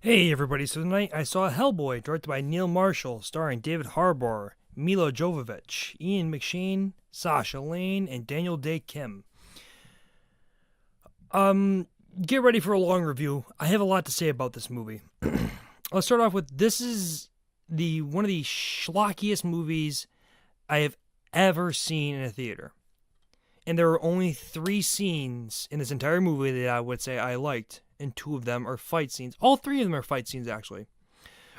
Hey everybody, so tonight I saw Hellboy, directed by Neil Marshall, starring David Harbour, Milo Jovovich, Ian McShane, Sasha Lane, and Daniel Day Kim. Um, get ready for a long review. I have a lot to say about this movie. Let's start off with this is the one of the schlockiest movies I have ever seen in a theater. And there are only 3 scenes in this entire movie that I would say I liked, and 2 of them are fight scenes. All 3 of them are fight scenes, actually.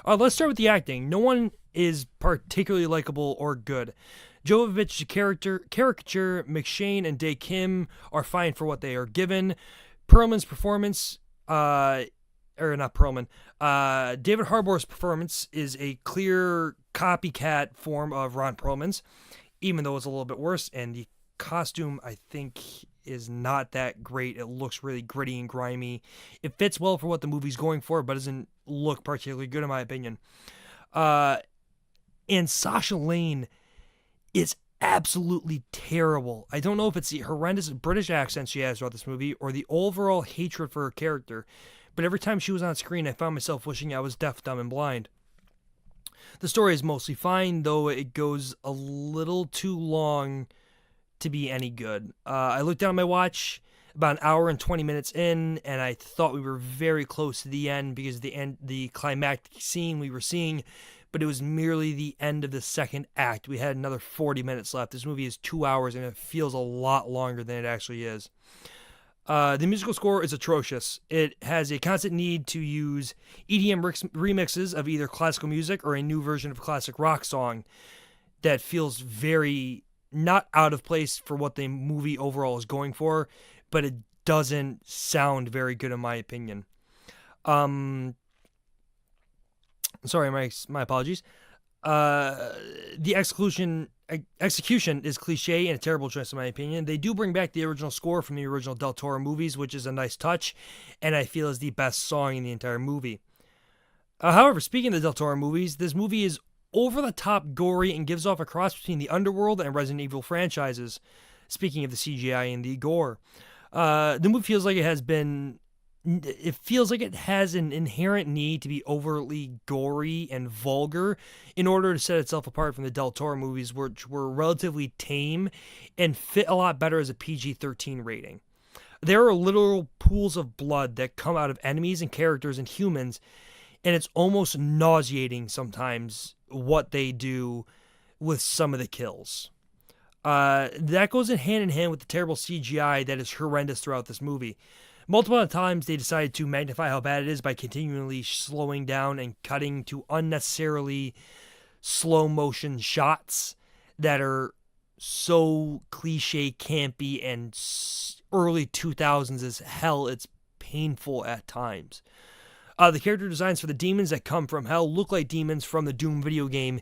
Let's start with the acting. No one is particularly likable or good. Jovovich's caricature, McShane and Day Kim are fine for what they are given. Perlman's performance, or not Perlman, David Harbour's performance is a clear copycat form of Ron Perlman's, even though it's a little bit worse, and the costume, I think, is not that great. It looks really gritty and grimy. It fits well for what the movie's going for, but doesn't look particularly good in my opinion. Uh, and Sasha Lane is absolutely terrible. I don't know if it's the horrendous British accent she has throughout this movie or the overall hatred for her character, but every time she was on screen, I found myself wishing I was deaf, dumb, and blind. The story is mostly fine, though it goes a little too long to be any good. I looked down at my watch about an hour and 20 minutes in, and I thought we were very close to the end because the climactic scene we were seeing, but it was merely the end of the second act. We had another 40 minutes left. This movie is 2 hours, and it feels a lot longer than it actually is. The musical score is atrocious. It has a constant need to use EDM remixes of either classical music or a new version of a classic rock song that feels very not out of place for what the movie overall is going for, but it doesn't sound very good in my opinion. Um, Sorry, my apologies. The execution is cliche and a terrible choice in my opinion. They do bring back the original score from the original Del Toro movies, which is a nice touch, and I feel is the best song in the entire movie. However, speaking of the Del Toro movies, this movie is over the top gory and gives off a cross between the Underworld and Resident Evil franchises. Speaking of the CGI and the gore, the movie feels like it has been. It feels like it has an inherent need to be overtly gory and vulgar in order to set itself apart from the Del Toro movies, which were relatively tame and fit a lot better as a PG-13 rating. There are literal pools of blood that come out of enemies and characters and humans, and it's almost nauseating sometimes what they do with some of the kills. That goes hand in hand with the terrible CGI that is horrendous throughout this movie. Multiple times they decided to magnify how bad it is by continually slowing down and cutting to unnecessarily slow motion shots that are so cliche, campy, and early 2000s as hell. It's painful at times. The character designs for the demons that come from hell look like demons from the Doom video game,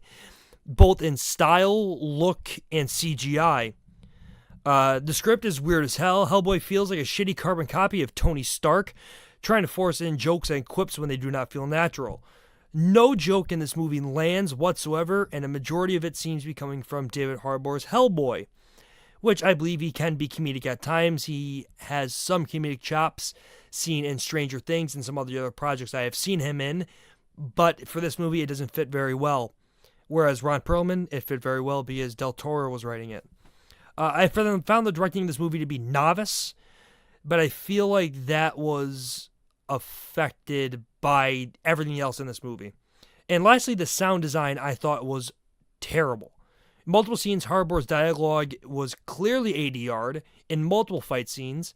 both in style, look, and CGI. The script is weird as hell. Hellboy feels like a shitty carbon copy of Tony Stark, trying to force in jokes and quips when they do not feel natural. No joke in this movie lands whatsoever, and a majority of it seems to be coming from David Harbour's Hellboy, which I believe he can be comedic at times. He has some comedic chops seen in Stranger Things and some other projects I have seen him in, but for this movie it doesn't fit very well. Whereas Ron Perlman, it fit very well because Del Toro was writing it. I found the directing of this movie to be novice, but I feel like that was affected by everything else in this movie. And lastly, the sound design I thought was terrible. In multiple scenes, Harbour's dialogue was clearly ADR'd in multiple fight scenes,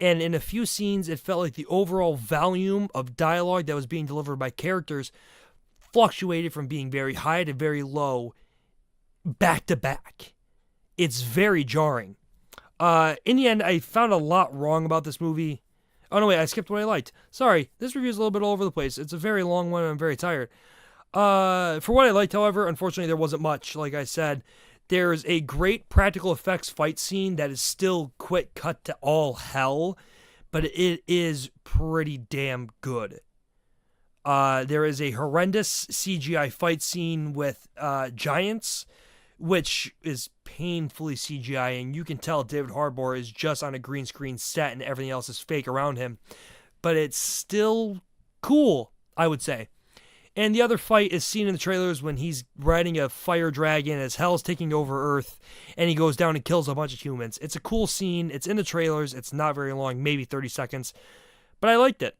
and in a few scenes, it felt like the overall volume of dialogue that was being delivered by characters fluctuated from being very high to very low, back to back. It's very jarring. In the end, I found a lot wrong about this movie. Oh, no, wait, I skipped what I liked. Sorry, this review is a little bit all over the place. It's a very long one, and I'm very tired. For what I liked, however, unfortunately, there wasn't much. Like I said, there's a great practical effects fight scene that is still quick cut to all hell, but it is pretty damn good. There is a horrendous CGI fight scene with giants, which is painfully CGI, and you can tell David Harbour is just on a green screen set and everything else is fake around him. But it's still cool, I would say. And the other fight is seen in the trailers when he's riding a fire dragon as hell's taking over Earth, and he goes down and kills a bunch of humans. It's a cool scene. It's in the trailers. It's not very long, maybe 30 seconds, but I liked it.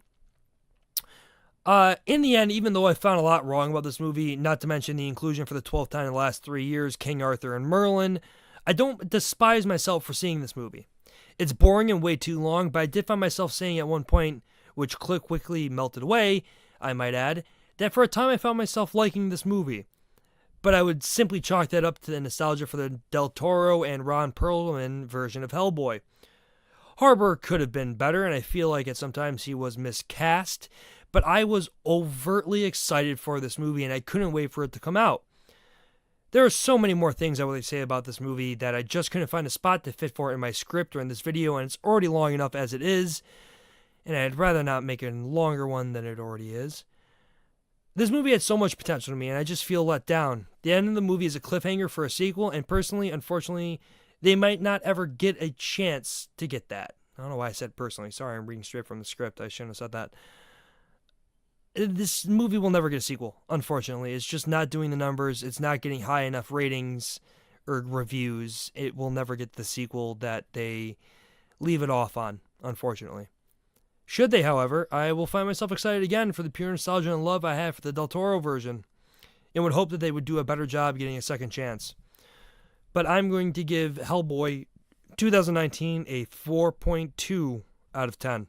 In the end, even though I found a lot wrong about this movie, not to mention the inclusion for the 12th time in the last 3 years, King Arthur and Merlin, I don't despise myself for seeing this movie. It's boring and way too long, but I did find myself saying at one point, which quickly melted away, I might add, that for a time I found myself liking this movie. But I would simply chalk that up to the nostalgia for the Del Toro and Ron Perlman version of Hellboy. Harbour could have been better, and I feel like at sometimes he was miscast, but I was overtly excited for this movie, and I couldn't wait for it to come out. There are so many more things I would say about this movie that I just couldn't find a spot to fit for in my script or in this video, and it's already long enough as it is, and I'd rather not make a longer one than it already is. This movie had so much potential to me, and I just feel let down. The end of the movie is a cliffhanger for a sequel, and personally, unfortunately, they might not ever get a chance to get that. I don't know why I said personally. Sorry, I'm reading straight from the script. I shouldn't have said that. This movie will never get a sequel, unfortunately. It's just not doing the numbers. It's not getting high enough ratings or reviews. It will never get the sequel that they leave it off on, unfortunately. Should they, however, I will find myself excited again for the pure nostalgia and love I have for the Del Toro version, and would hope that they would do a better job getting a second chance. But I'm going to give Hellboy 2019 a 4.2 out of 10.